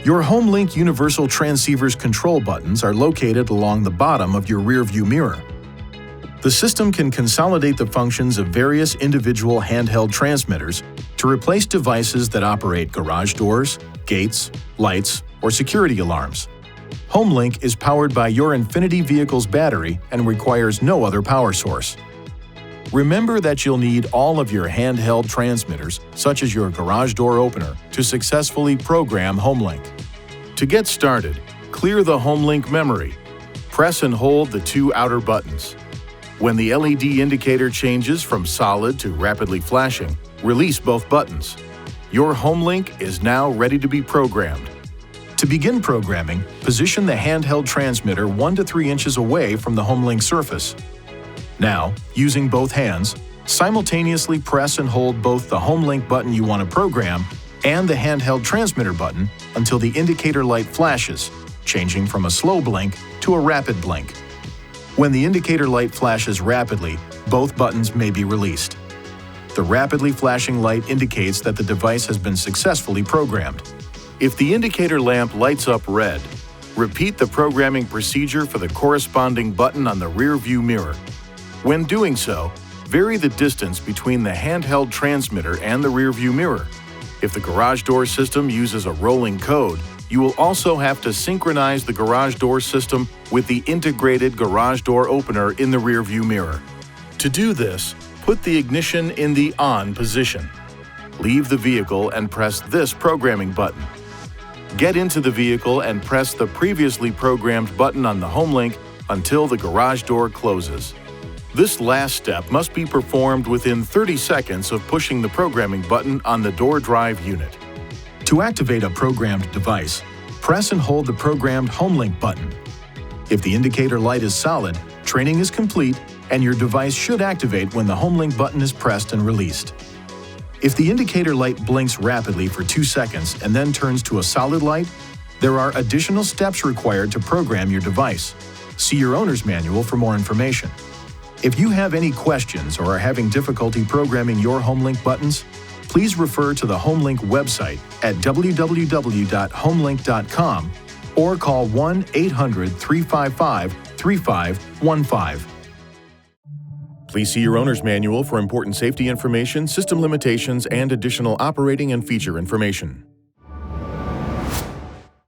Your HomeLink Universal Transceiver's control buttons are located along the bottom of your rearview mirror. The system can consolidate the functions of various individual handheld transmitters to replace devices that operate garage doors, gates, lights, or security alarms. HomeLink is powered by your INFINITI vehicle's battery and requires no other power source. Remember that you'll need all of your handheld transmitters, such as your garage door opener, to successfully program HomeLink. To get started, clear the HomeLink memory. Press and hold the two outer buttons. When the LED indicator changes from solid to rapidly flashing, release both buttons. Your HomeLink is now ready to be programmed. To begin programming, position the handheld transmitter 1 to 3 inches away from the HomeLink surface. Now, using both hands, simultaneously press and hold both the HomeLink button you want to program and the handheld transmitter button until the indicator light flashes, changing from a slow blink to a rapid blink. When the indicator light flashes rapidly, both buttons may be released. The rapidly flashing light indicates that the device has been successfully programmed. If the indicator lamp lights up red, repeat the programming procedure for the corresponding button on the rear view mirror. When doing so, vary the distance between the handheld transmitter and the rear view mirror. If the garage door system uses a rolling code, you will also have to synchronize the garage door system with the integrated garage door opener in the rear view mirror. To do this, put the ignition in the on position. Leave the vehicle and press this programming button. Get into the vehicle and press the previously programmed button on the HomeLink until the garage door closes. This last step must be performed within 30 seconds of pushing the programming button on the door drive unit. To activate a programmed device, press and hold the programmed HomeLink button. If the indicator light is solid, training is complete, and your device should activate when the HomeLink button is pressed and released. If the indicator light blinks rapidly for 2 seconds and then turns to a solid light, there are additional steps required to program your device. See your owner's manual for more information. If you have any questions or are having difficulty programming your HomeLink buttons, please refer to the HomeLink website at www.homelink.com or call 1-800-355-3515. Please see your owner's manual for important safety information, system limitations, and additional operating and feature information.